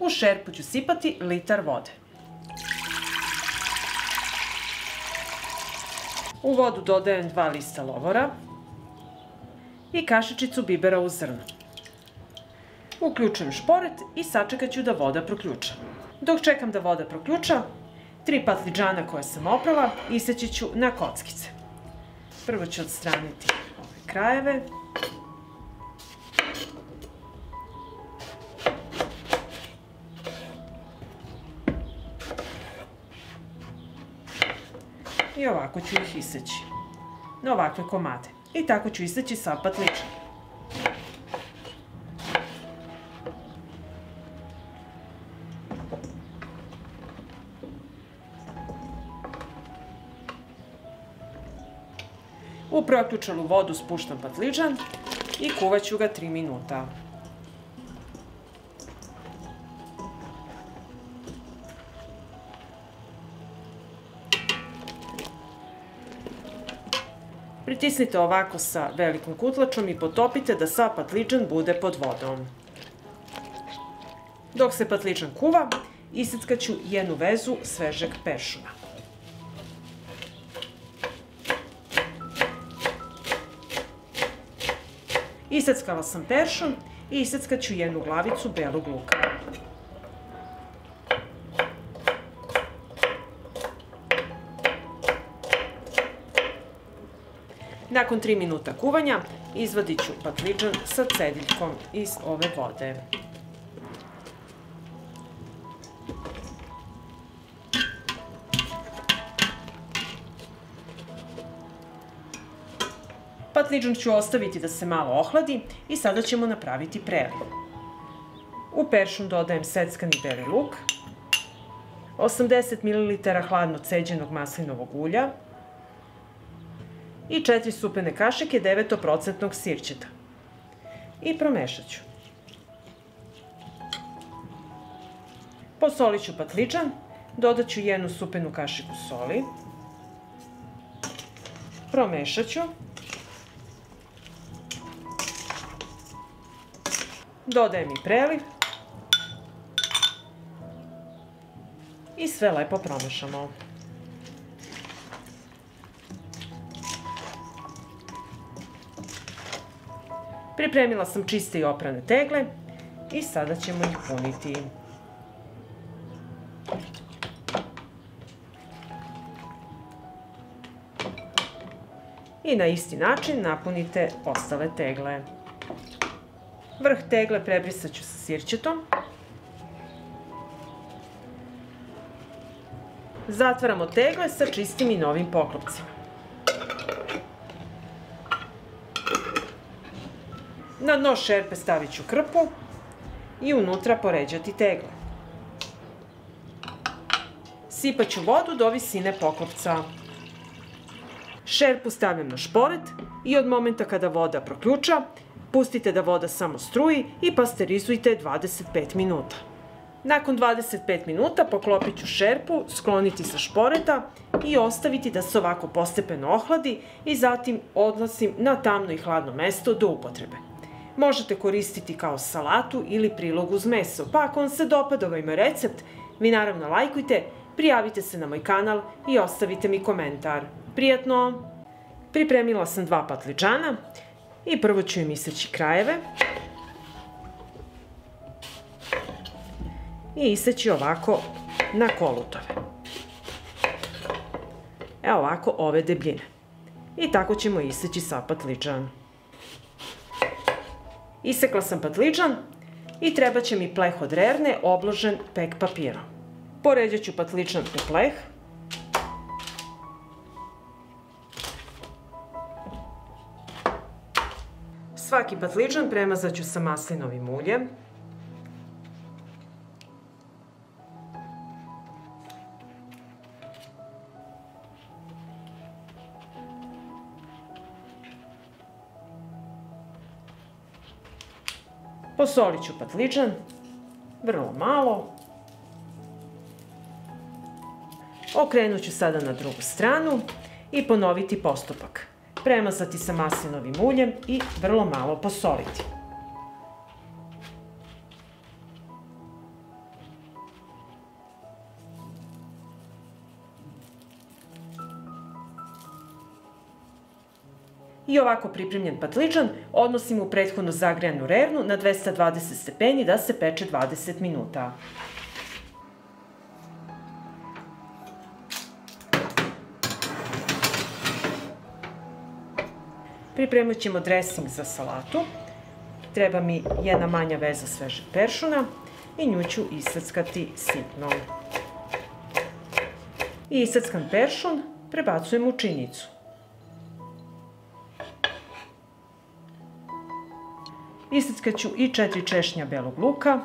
U šerpu ću sipati litar vode. U vodu dodajem 2 lista lovora i kašičicu bibera u zrnu. Uključujem šporet i sačekat ću da voda proključa. Dok čekam da voda proključa, 3 patliđana koje sam oprala iseći ću na kockice. Prvo ću odstraniti ove krajeve. I ovako ću ih iseći na ovakve komade. I tako ću iseći sav patliđan. U proključanu vodu spuštam patliđan i kuvat ću ga 3 minuta. Pritisnite ovako sa velikom kutlačom i potopite da sav patliđan bude pod vodom. Dok se patliđan kuva, iseckat ću 1 vezu svežeg peršuna. Iseckala sam peršun i iseckat ću 1 glavicu belog luka. Nakon 3 minuta kuvanja izvadit ću patliđan sa cediljkom iz ove vode. Patliđan ću ostaviti da se malo ohladi i sada ćemo napraviti preliv. U peršun dodajem seckani beli luk, 80 ml hladno ceđenog maslinovog ulja i 4 supene kašike 9% sirćeta. I promešat ću. Posolit ću patliđan, dodat ću 1 supenu kašiku soli, promešat ću, dodajem i preliv i sve lepo promešamo. Pripremila sam čiste i oprane tegle i sada ćemo ih puniti. I na isti način napunite ostale tegle. Vrh tegle prebrisat ću sa sirćetom. Zatvaramo tegle sa čistim i novim poklopcima. Na dno šerpe stavit ću krpu i unutra poređati tegle. Sipat ću vodu do visine poklopca. Šerpu stavljam na šporet i od momenta kada voda proključa, pustite da voda samo struji i pasterizujte 25 minuta. Nakon 25 minuta poklopit ću šerpu, skloniti sa šporeta i ostaviti da se ovako postepeno ohladi i zatim odnosim na tamno i hladno mesto do upotrebe. Možete koristiti kao salatu ili prilog uz meso, pa ako vam se dopada ovaj moj recept, vi naravno lajkujte, prijavite se na moj kanal i ostavite mi komentar. Prijatno! Pripremila sam 2 patliđana i prvo ću im iseći krajeve i iseći ovako na kolutove. Evo ovako ove debljine. I tako ćemo iseći sav patliđan. Isekla sam patliđan i treba će mi pleh od rerne obložen pek papirom. Poređat ću patliđan u pleh. Svaki patliđan premazat ću sa maslinovim uljem. Posolit ću patliđan, vrlo malo. Okrenut ću sada na drugu stranu i ponoviti postupak. Premazati sa maslinovim uljem i vrlo malo posoliti. I ovako pripremljen patliđan odnosim u prethodno zagrejanu rernu na 220 stepeni da se peče 20 minuta. Pripremit ćemo dresing za salatu. Treba mi jedna manja veza svežeg peršuna i nju ću iseckati sitno. I iseckan peršun prebacujem u činicu. Iseckat ću i 4 češnja belog luka.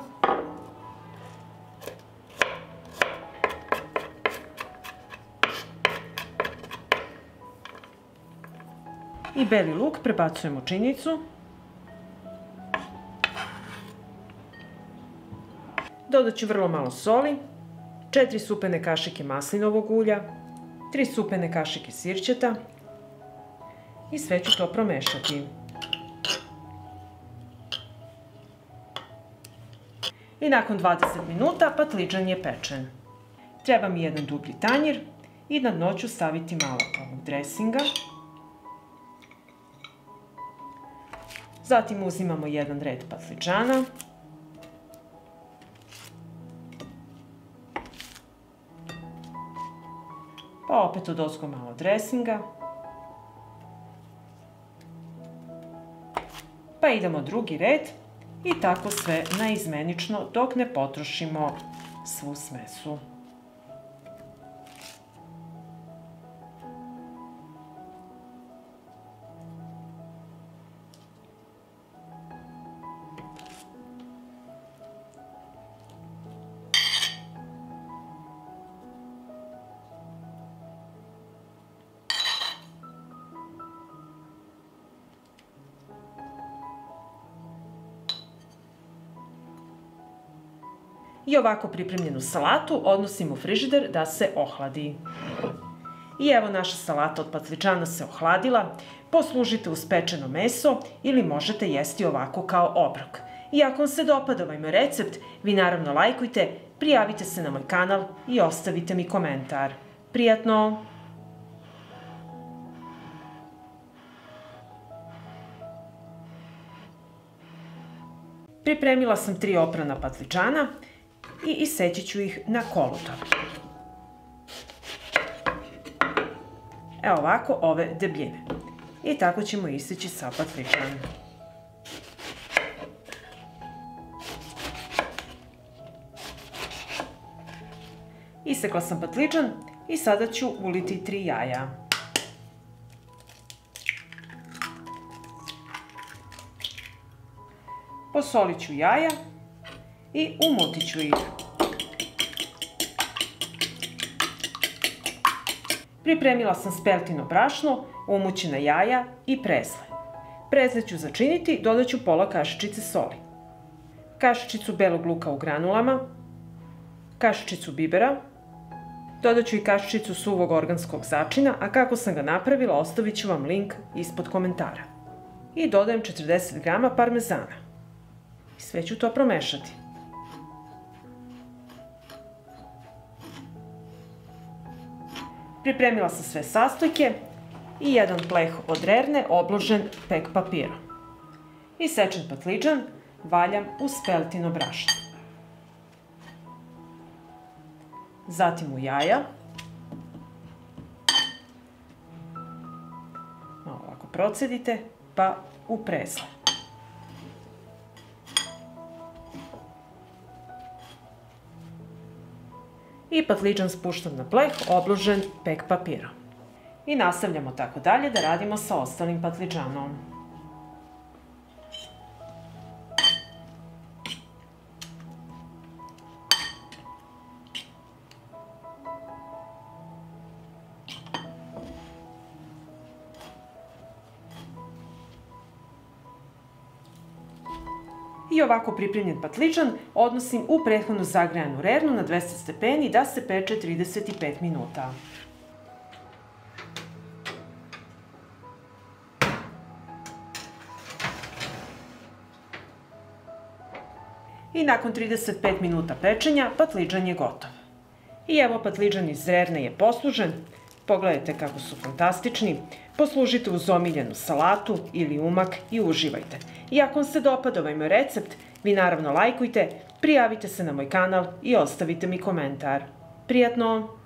I beli luk prebacujem u činicu. Dodat ću vrlo malo soli, 4 supene kašike maslinovog ulja, 3 supene kašike sirćeta i sve ću to promešati. I nakon 20 minuta patliđan je pečen. Treba mi jedan dublji tanjir i na dno ću staviti malo ovog dresinga. Zatim uzimamo jedan red patliđana. Pa opet odozgo malo dresinga. Pa idemo drugi red i tako sve naizmenično dok ne potrošimo svu smesu. I ovako pripremljenu salatu odnosim u frižider da se ohladi. I evo naša salata od patliđana se ohladila. Poslužite uz pečeno meso ili možete jesti ovako kao obrok. I ako vam se dopada ovaj moj recept, vi naravno lajkujte, prijavite se na moj kanal i ostavite mi komentar. Prijatno! Pripremila sam 3 oprana patliđana i iseći ću ih na koluta. Evo ovako ove debljine. I tako ćemo iseći sa patliđan. Isekla sam patliđan i sada ću uliti 3 jaja. Posolit ću jaja i umultit ću ih. Pripremila sam speltino brašno, umućena jaja i prezle. Prezle ću začiniti, dodat ću pola kašičice soli, kašičicu belog luka u granulama, kašičicu bibera, dodat ću i kašičicu suvog organskog začina, a kako sam ga napravila ostavit ću vam link ispod komentara. I dodajem 40 g parmezana. I sve ću to promešati. Pripremila sam sve sastojke i jedan pleh od rerne obložen pek papirom. Isečen patliđan valjam u speltino brašno. Zatim u jaja. Malo ovako procedite, pa u prezle. I patliđan spuštam na pleh obložen pek papirom. I nastavljamo tako dalje da radimo sa ostalim patliđanom. I ovako pripremljen patliđan odnosim u prethodno zagrejanu rernu na 200 stepeni da se peče 35 minuta. I nakon 35 minuta pečenja patliđan je gotov. I evo patliđan iz rerne je poslužen, Pogledajte kako su fantastični, poslužite uz omiljenu salatu ili umak i uživajte. I ako vam se dopada ovaj moj recept, vi naravno lajkujte, prijavite se na moj kanal i ostavite mi komentar. Prijatno!